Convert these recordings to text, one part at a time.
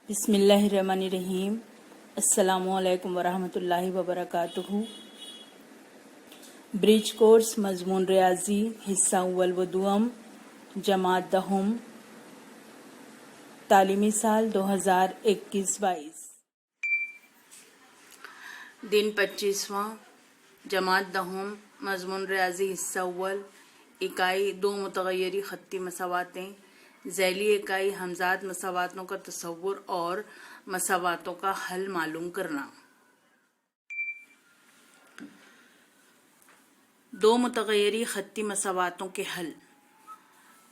बिस्मिल्लाहिर्रहमानिर्रहीम। अस्सलामुअलैकुम वरहमतुल्लाहि वबरकातुहू। ब्रिज कोर्स मजमून रियाजी हिस्सा अव्वल व दुअम जमात दहम तालीमी साल 2021-22 दिन 25वां जमात दहम मजमून रियाजी हिस्सा अव्वल इकाई 2 मुतगय्यरी खत्ती मसावातें ज़ैली इकाई हमजाद मसावातों का तसव्वुर और मसावातों का हल मालूम करना। 2 मुतगय्यरी खत्ती मसावातों के हल।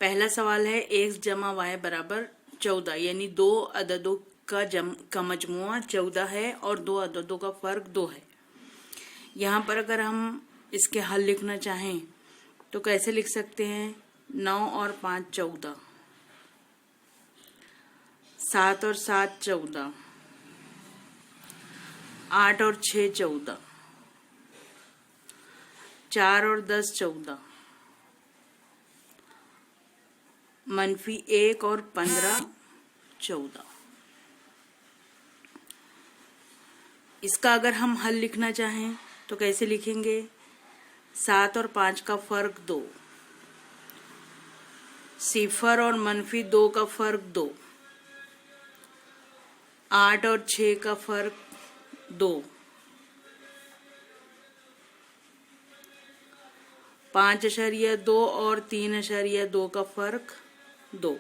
पहला सवाल है x जमा y बराबर 14, यानी 2 अददों का मजमुआ 14 है और 2 अददों का फर्क 2 है। यहाँ पर अगर हम इसके हल लिखना चाहें तो कैसे लिख सकते हैं? 9 और 5 14, 7 और 7 14, 8 और 6 14, 4 और 10 14, -1 और 15 14। इसका अगर हम हल लिखना चाहें तो कैसे लिखेंगे? 7 और 5 का फर्क 2, 0 और -2 का फर्क 2, 8 और 6 का फर्क 2, 5.2 और 3.2 का फर्क 2।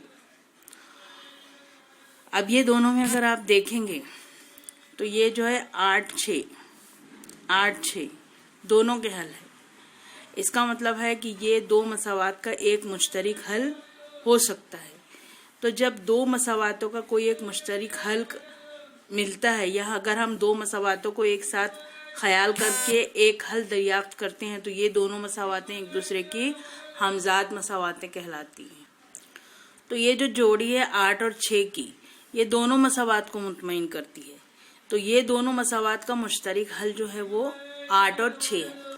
अब ये दोनों में अगर आप देखेंगे तो ये जो है 8 6 दोनों के हल है। इसका मतलब है कि ये 2 मसावात का एक मुश्तरक हल हो सकता है। तो जब 2 मसावातों का कोई एक मुश्तरक हल मिलता है या अगर हम 2 मसावातों को एक साथ ख्याल करके एक हल दरियाफ्त करते हैं तो ये दोनों मसावातें एक दूसरे की हमजाद मसावातें कहलाती हैं। तो ये जो जोड़ी है 8 और 6 की, ये दोनों मसावात को मुतमईन करती है। तो ये दोनों मसावात का मुश्तरक हल जो है वो 8 और 6 है।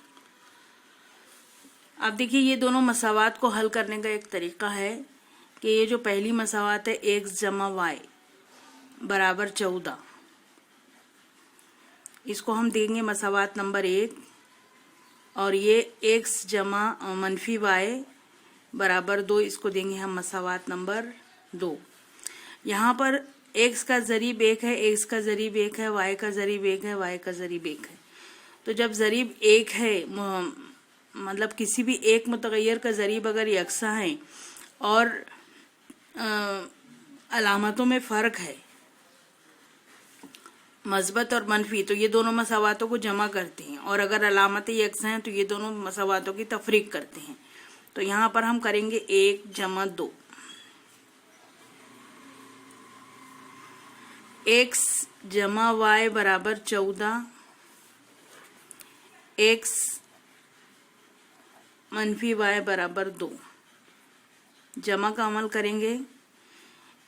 अब देखिए ये दोनों मसावात को हल करने का एक तरीका है कि ये जो पहली मसावात है x जमा y बराबर 14, इसको हम देंगे मसावात नंबर 1, और ये x जमा -y बराबर 2, इसको देंगे हम मसावात नंबर 2। यहाँ पर x का ज़रीब 1 है, x का ज़रीब 1 है, y का ज़रीब 1 है, y का ज़रीब 1 है। तो जब ज़रीब 1 है मतलब किसी भी एक मुतगय्यर का ज़रीब अगर यकसा है और अलामतों में फ़र्क है मस्बत और मनफी, तो ये दोनों मसावातों को जमा करते हैं, और अगर अलामतें यकसा हैं तो ये दोनों मसावातों की तफरीक करते हैं। तो यहाँ पर हम करेंगे 1 जमा 2। x जमा y बराबर 14, x -y बराबर 2। जमा का अमल करेंगे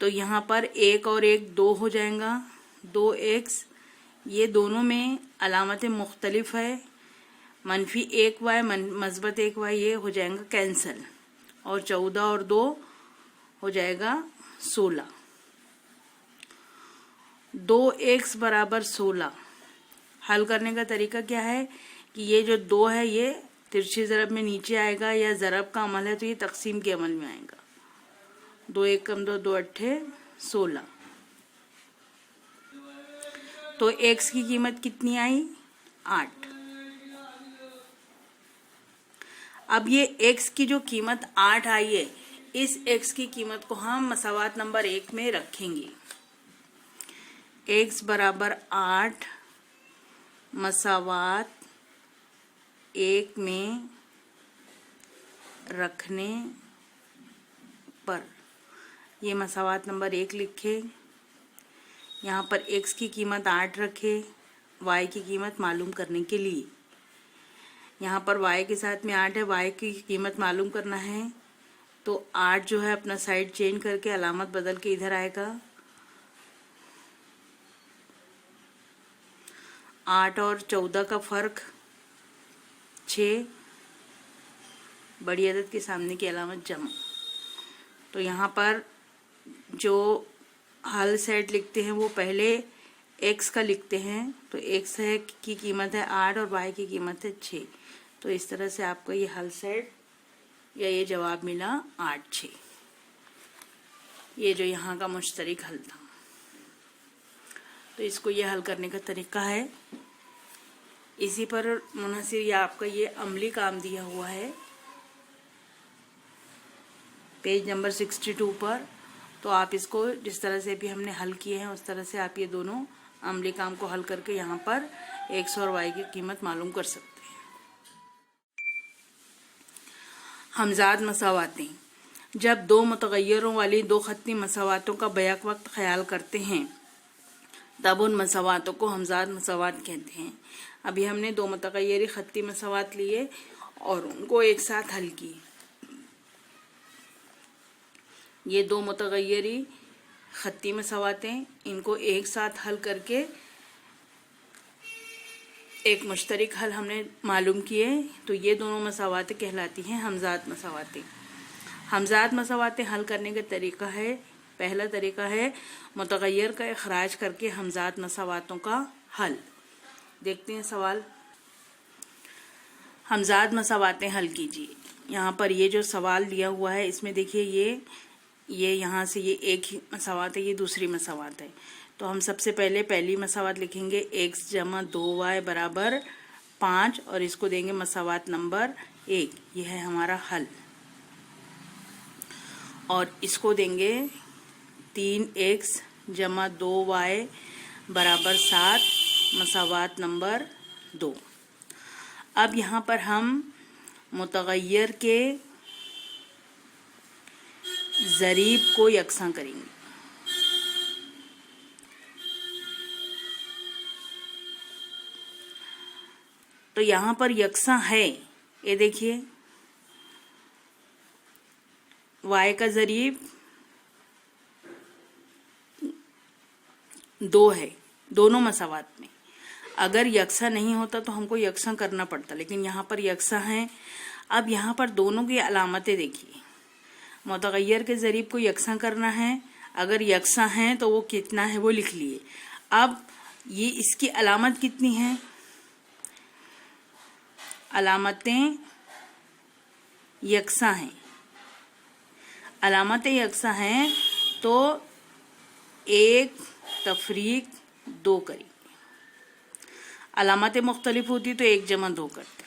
तो यहाँ पर 1 और 1 2 हो जाएगा, 2x। ये दोनों में अलामतें मुख्तलिफ है, -1y मस्बत 1y, ये हो जाएगा कैंसल, और 14 और 2 हो जाएगा 16। 2x बराबर 16 हल करने का तरीका क्या है कि ये जो 2 है ये तिरछी ज़रब में नीचे आएगा, या ज़रब का अमल है तो ये तकसीम के अमल में आएगा। 2 1 कम 2 2 8 16। तो x की कीमत कितनी आई? 8। अब ये x की जो कीमत 8 आई है, इस x की कीमत को हम मसावात नंबर 1 में रखेंगे। x बराबर 8 मसावात 1 में रखने पर, ये मसावात नंबर 1 लिखे, यहाँ पर x की कीमत 8 रखे y की कीमत मालूम करने के लिए। यहाँ पर y के साथ में 8 है, y की कीमत मालूम करना है तो 8 जो है अपना साइड चेंज करके अलामत बदल के इधर आएगा। 8 और 14 का फर्क 6, बड़ी अदद के सामने की अलामत जमा। तो यहाँ पर जो हल सेट लिखते हैं वो पहले x का लिखते हैं। तो x है की कीमत है 8 और y की कीमत है 6। तो इस तरह से आपको ये हल सेट या ये जवाब मिला 8 6। ये जो यहाँ का मुश्तरिक हल था। तो इसको ये हल करने का तरीका है, इसी पर मुनहसिर या आपका ये अमली काम दिया हुआ है पेज नंबर 62 पर। तो आप इसको जिस तरह से भी हमने हल किए हैं उस तरह से आप ये दोनों अमली काम को हल करके यहाँ पर x और y की कीमत मालूम कर सकते हैं। हमजाद मसावातें। जब दो मुतगय्यरों वाली दो खत्ती मसावातों का बैक वक्त ख्याल करते हैं तब उन मसावातों को हमजाद मसावात कहते हैं। अभी हमने दो मुतगय्यरी खत्ती मसावात लिए और उनको एक साथ हल किए। ये दो मुतगय्यरी खत्ती मसावातें, इनको एक साथ हल करके एक मुश्तरिक हल हमने मालूम किए। तो ये दोनों मसावातें कहलाती हैं हमजाद मसावातें। हमजाद मसावातें हल करने का तरीका है, पहला तरीका है मुतगय्यर का इखराज करके हमजाद मसावातों का हल। देखते हैं सवाल। हमजाद मसावातें हल कीजिए। यहाँ पर ये जो सवाल दिया हुआ है इसमें देखिए ये यहाँ से ये एक ही मसावात है, ये दूसरी मसावात है। तो हम सबसे पहले पहली मसावात लिखेंगे x जमा 2y बराबर 5 और इसको देंगे मसावात नंबर 1। यह है हमारा हल। और इसको देंगे 3x जमा 2y बराबर 7 मसावात नंबर 2। अब यहाँ पर हम मुतगय्यर के ज़रीब को यकसा करेंगे। तो यहाँ पर यकसा है, ये देखिए y का ज़रीब 2 है दोनों मसावात में। अगर यकसा नहीं होता तो हमको यकसा करना पड़ता, लेकिन यहाँ पर यकसा है। अब यहाँ पर दोनों की अलामतें देखिए। मुतगय्यर के ज़रीब को यकसा करना है, अगर यकसा है तो वो कितना है वो लिख लिए। अब ये इसकी अलामत कितनी है, अलामतें यकसा हैं, अलामतें यकसा हैं तो 1 तफरीक 2 करेंगे। अलामतें मुख्तलिफ होती तो 1 जमा 2 करते।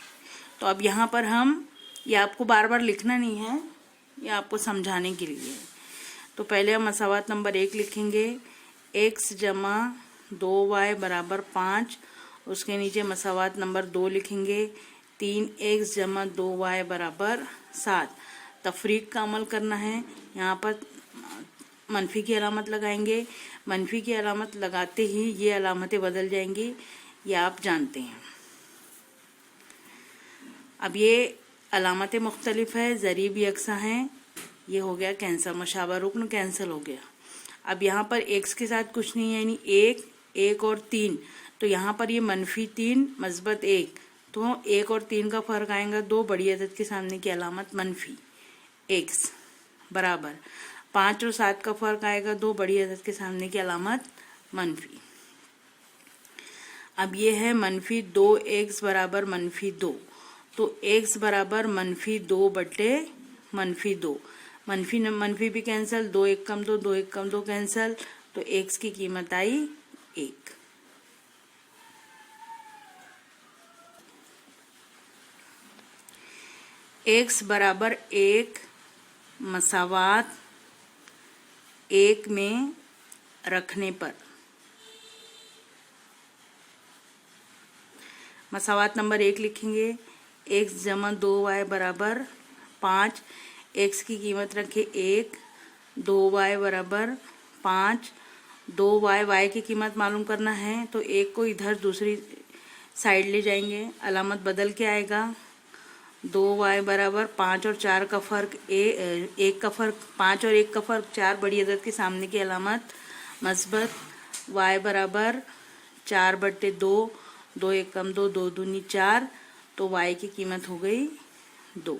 तो अब यहाँ पर हम, ये आपको बार बार लिखना नहीं है, ये आपको समझाने के लिए है। तो पहले हम मसावात नंबर 1 लिखेंगे, x जमा 2y बराबर 5। उसके नीचे मसावात नंबर 2 लिखेंगे 3x जमा 2y बराबर 7। तफरीक का अमल करना है। यहाँ पर मनफी की अलामत लगाएंगे। मनफी की अलामत लगाते ही ये अलामतें बदल जाएंगी, ये आप जानते हैं। अब ये अलामतें मुख्तलिफ है, ज़रीब यकसा हैं, ये हो गया कैंसल, मुशाबा रुकन कैंसिल हो गया। अब यहाँ पर x के साथ कुछ नहीं है, यानी 1 और 3। तो यहाँ पर ये -3 मस्बत 1, तो 1 और 3 का फ़र्क आएगा 2। बड़ी अदद के सामने की अलामत मनफी x बराबर 5 और 7 का फ़र्क आएगा 2। बड़ी अदद के सामने की अलामत मनफी। अब ये है -2x बराबर -2। तो x बराबर -2 बटे -2। मनफी भी कैंसिल, 2 1 कम 2, 2 1 कम 2 कैंसिल। तो x की कीमत आई 1। x बराबर 1 मसावात 1 में रखने पर, मसावात नंबर 1 लिखेंगे, x जमा 2y बराबर 5। x की कीमत रखे 1, 2y बराबर 5। 2y, y की कीमत मालूम करना है तो 1 को इधर दूसरी साइड ले जाएंगे, अलामत बदल के आएगा। 2y बराबर 5 और 4 का फ़र्क 1 का फ़र्क, 5 और 1 का फ़र्क 4। बड़ी अदद के सामने की अलामत मस्बत। y बराबर 4 बटे 2, 2 1 कम 2, 2 दूनी 4। तो y की कीमत हो गई 2।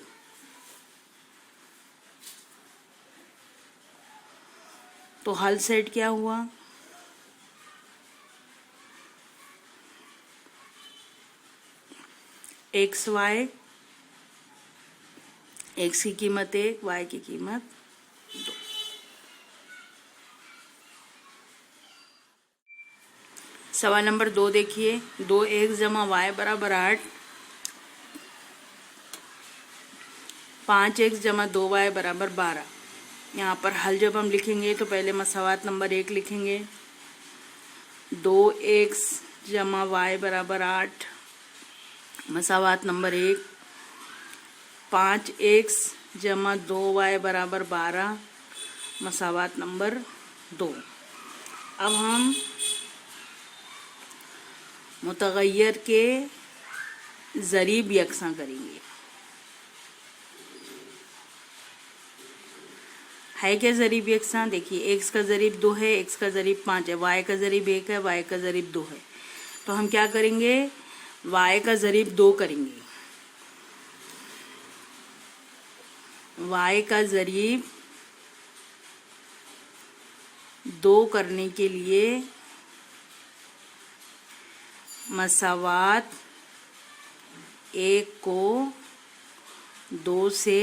तो हल सेट क्या हुआ, एक्स वाई, एक्स की कीमत 1, वाई की कीमत 2। सवाल नंबर 2 देखिए, 2x जमा वाई बराबर 8, 5x जमा 2y बराबर 12। यहाँ पर हल जब हम लिखेंगे तो पहले मसावात नंबर 1 लिखेंगे, 2x जमा y बराबर 8, मसावात नंबर 1, 5x जमा 2y बराबर 12, मसावात नंबर 2। अब हम मुतगय्यर के ज़रीब यकसा करेंगे। है क्या ज़रीब यकसा, देखिए x का ज़रीब 2 है, x का ज़रीब 5 है, y का ज़रीब 1 है, y का ज़रीब 2 है। तो हम क्या करेंगे, y का ज़रीब 2 करेंगे। y का ज़रीब 2 करने के लिए मसावात 1 को 2 से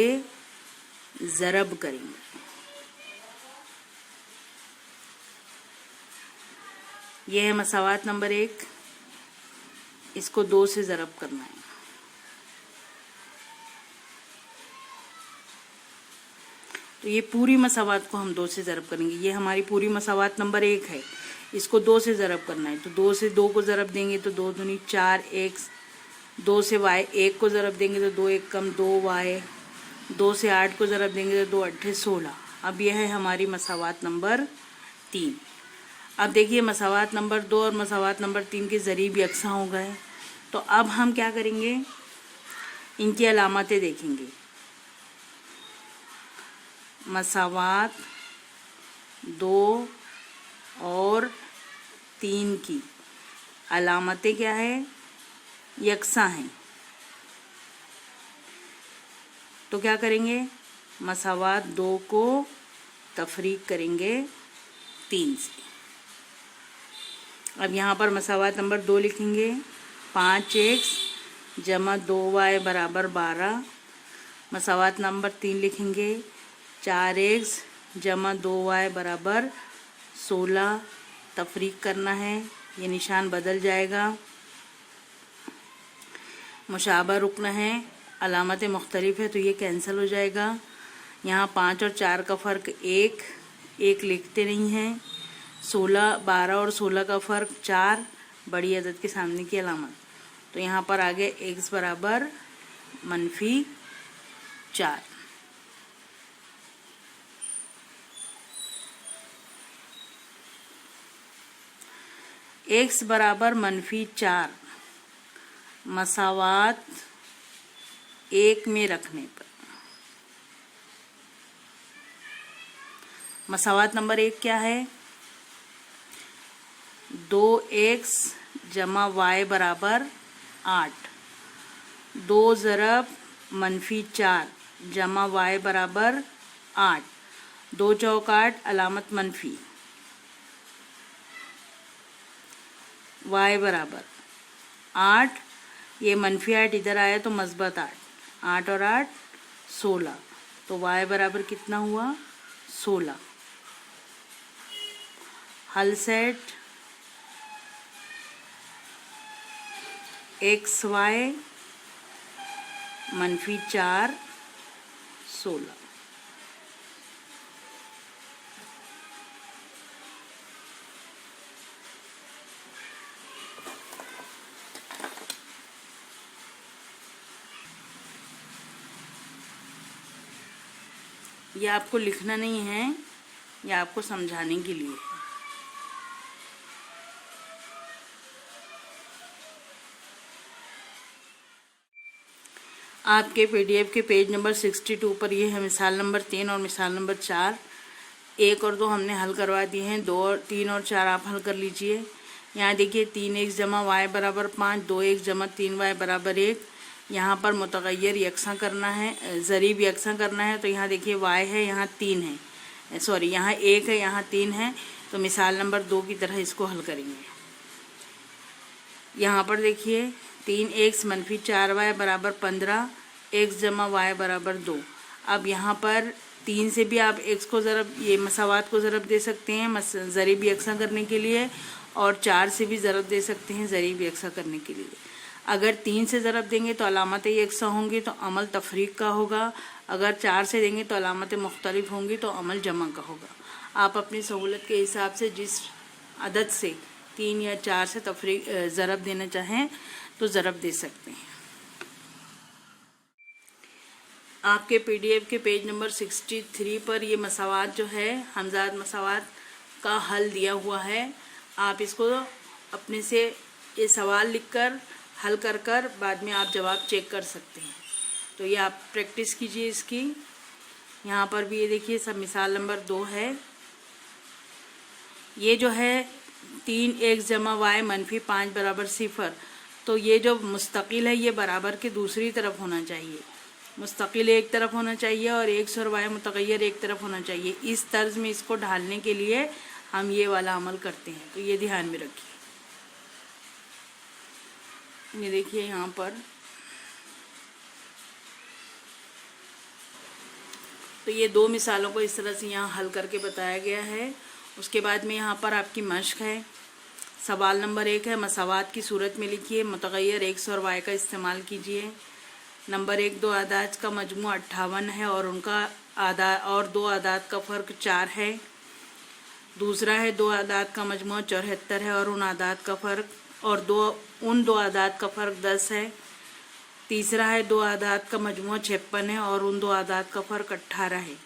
ज़रब करेंगे। यह है मसावात नंबर 1, इसको 2 से ज़रब करना है। तो ये पूरी मसावात को हम 2 से ज़रब करेंगे। ये हमारी पूरी मसावात नंबर 1 है, इसको 2 से ज़रब करना है। तो 2 से 2 को ज़रब देंगे तो 2 दूनी 4x, 2 से y 1 को ज़रब देंगे तो 2 1 कम 2y, 2 से 8 को ज़रब देंगे तो 2 8 16। अब यह है हमारी मसावात नंबर 3। अब देखिए मसावात नंबर 2 और मसावात नंबर 3 के ज़रीब यकसा हो गए। तो अब हम क्या करेंगे, इनकी अलामतें देखेंगे। मसावात 2 और 3 की अलामतें क्या है, यकसा हैं। तो क्या करेंगे, मसावात 2 को तफरीक करेंगे 3 से। अब यहाँ पर मसावात नंबर 2 लिखेंगे, 5x जमा 2y बराबर 12, मसावात नंबर 3 लिखेंगे, 4x जमा 2y बराबर 16। तफरीक करना है, ये निशान बदल जाएगा। मुशाबा रुकना है, अलामतें मुख्तलिफ है तो ये कैंसिल हो जाएगा। यहाँ 5 और 4 का फ़र्क 1 लिखते नहीं हैं। 16, 12 और 16 का फ़र्क 4, बड़ी अदद के सामने की अलामत। तो यहाँ पर आ गए x बराबर -4। x बराबर -4 मसावात 1 में रखने पर, मसावात नंबर 1 क्या है, 2x जमा y बराबर 8, 2 ज़रब -4 जमा y बराबर 8, 2 चौक 8, अलामत मनफी, y बराबर 8, ये -8 इधर आया तो मस्बत 8, 8 और 8 16, तो y बराबर कितना हुआ, 16। हल सेट xy -4 16। ये आपको लिखना नहीं है, ये आपको समझाने के लिए है। आपके PDF के पेज नंबर 62 पर ये है मिसाल नंबर 3 और मिसाल नंबर 4। 1 और 2 हमने हल करवा दिए हैं, 2 और 3 और 4 आप हल कर लीजिए। यहाँ देखिए 3x जमा y बराबर 5, 2x जमा 3y बराबर 1। यहाँ पर मुतगय्यर यकसा करना है, ज़रीब यकसा करना है। तो यहाँ देखिए y है, यहाँ 3 है, सॉरी यहाँ 1 है, यहाँ 3 है, तो मिसाल नंबर 2 की तरह इसको हल करेंगे। यहाँ पर देखिए 3x - 4y बराबर 15, x जमा y बराबर 2। अब यहाँ पर 3 से भी आप x को ज़रब, ये मसावात को ज़रब दे सकते हैं ज़रीब यकसा करने के लिए, और 4 से भी ज़रब दे सकते हैं ज़रीब यकसा करने के लिए। अगर 3 से ज़रब देंगे तो अलामत यकसा होंगी तो अमल तफरीक का होगा, अगर 4 से देंगे तो अलामत मुख्तलिफ होंगी तो अमल जमा का होगा। आप अपनी सहूलत के हिसाब से जिस अदद से 3 या 4 से तफरीक ज़रब देना चाहें तो ज़रब दे सकते हैं। आपके PDF के पेज नंबर 63 पर ये मसावात जो है हमज़ाद मसावात का हल दिया हुआ है। आप इसको अपने से ये सवाल लिखकर हल कर बाद में आप जवाब चेक कर सकते हैं। तो ये आप प्रैक्टिस कीजिए इसकी। यहाँ पर भी ये देखिए सब मिसाल नंबर 2 है। ये जो है 3x जमा y - 5 बराबर 0, तो ये जो मुस्तकिल है ये बराबर के दूसरी तरफ होना चाहिए। मुस्तकिल एक तरफ होना चाहिए और x और y मुतगय्यर एक तरफ होना चाहिए। इस तर्ज में इसको ढालने के लिए हम ये वाला अमल करते हैं, तो ये ध्यान में रखिए। ये देखिए यहाँ पर तो ये 2 मिसालों को इस तरह से यहाँ हल करके बताया गया है। उसके बाद में यहाँ पर आपकी मश्क है। सवाल नंबर 1 है, मसावात की सूरत में लिखिए, मुतगय्यर x और y का इस्तेमाल कीजिए। नंबर 1, 2 आदाद का मजमू 58 है और उनका और 2 आदाद का फ़र्क 4 है। दूसरा है 2 आदाद का मजमू 74 है और उन दो आदाद का फ़र्क 10 है। तीसरा है 2 आदाद का मजमू 56 है और उन 2 आदाद का फ़र्क 18 है।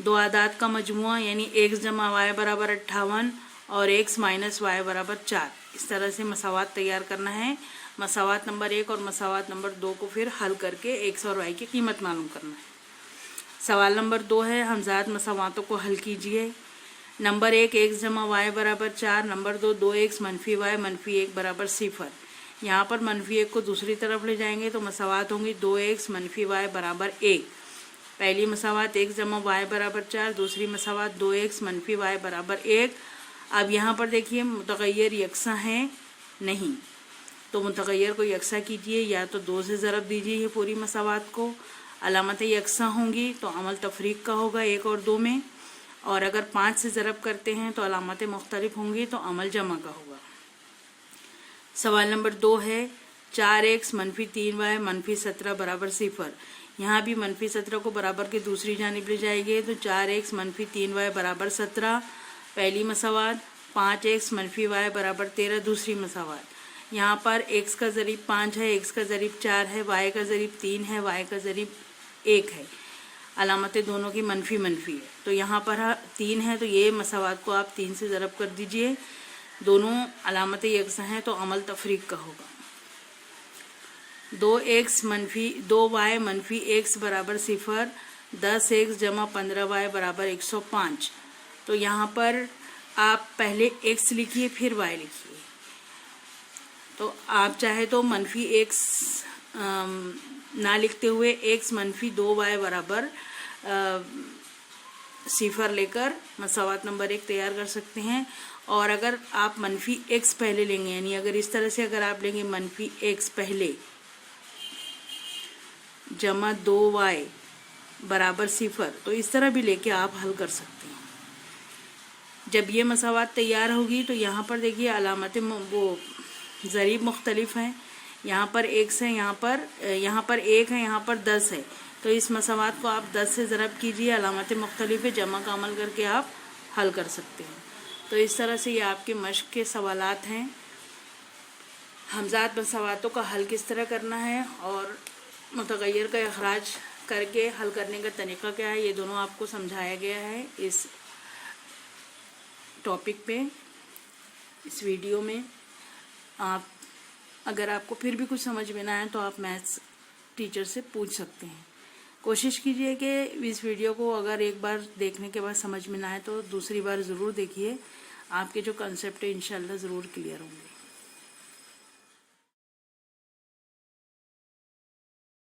2 आदाद का मजमू यानी x जमा y बराबर 58 और x माइनस y बराबर 4। इस तरह से मसावात तैयार करना है। मसावात नंबर 1 और मसावात नंबर 2 को फिर हल करके x और y की कीमत मालूम करना है। सवाल नंबर 2 है, हमज़ाद मसावातों को हल कीजिए। नंबर 1, x जमा y बराबर 4। नंबर 2, 2x - y - 1 बराबर 0। यहाँ पर -1 को दूसरी तरफ ले जाएंगे तो मसावात होंगी 2x - y बराबर 1। पहली मसावात x जमा y बराबर 4, दूसरी मसावात 2x - y बराबर 1। अब यहाँ पर देखिए मुतगय्यर यकसा हैं नहीं, तो मुतगय्यर को यकसा कीजिए, या तो 2 से ज़रब दीजिए ये पूरी मसावात को। अलामत यकसा होंगी तो अमल तफरीक का होगा 1 और 2 में, और अगर 5 से ज़रब करते हैं तो अलामतें मुख्तलिफ होंगी तो अमल जमा का होगा। सवाल नंबर 2 है, 4x - 3y - 17 बराबर 0। यहाँ भी -17 को बराबर के दूसरी जानिब ले जाएंगे तो 4x - 3y बराबर 17 पहली मसावात, 5x - y बराबर 13 दूसरी मसावात। यहाँ पर x का ज़रीब 5 है, x का ज़रीब 4 है, y का ज़रीब 3 है, y का ज़रीब 1 है। अलामतें दोनों की मनफी है, तो यहाँ पर 3 है तो ये मसावात को आप 3 से ज़रब कर दीजिए। दोनों अलामतें यकसा हैं तो अमल तफरीक का होगा। 2y - x बराबर 0, 10x जमा 15y बराबर 105। तो यहाँ पर आप पहले x लिखिए फिर y लिखिए। तो आप चाहे तो -x ना लिखते हुए x - 2y बराबर 0 लेकर मसावात नंबर 1 तैयार कर सकते हैं। और अगर आप -x पहले लेंगे, यानी अगर इस तरह से अगर आप लेंगे -x पहले जमा 2y बराबर 0, तो इस तरह भी लेके आप हल कर सकते हैं। जब ये मसावात तैयार होगी तो यहाँ पर देखिए अलामतें वो ज़रीब मुख्तलिफ हैं। यहाँ पर x है, यहाँ पर 1 है, यहाँ पर 10 है, तो इस मसावात को आप 10 से ज़रब कीजिए। अलामतें मुख्तलिफ है, जमा का अमल करके आप हल कर सकते हैं। तो इस तरह से ये आपके मश्क के सवालात हैं। हमज़ाद मसावातों का हल किस तरह करना है और मुतगय्यर का इखराज करके हल करने का तरीक़ा क्या है, ये दोनों आपको समझाया गया है इस टॉपिक पे, इस वीडियो में। आप अगर आपको फिर भी कुछ समझ में ना आए तो आप मैथ्स टीचर से पूछ सकते हैं। कोशिश कीजिए कि इस वीडियो को अगर एक बार देखने के बाद समझ में ना आए तो दूसरी बार ज़रूर देखिए। आपके जो कंसेप्ट है इंशाल्लाह ज़रूर क्लियर होंगे।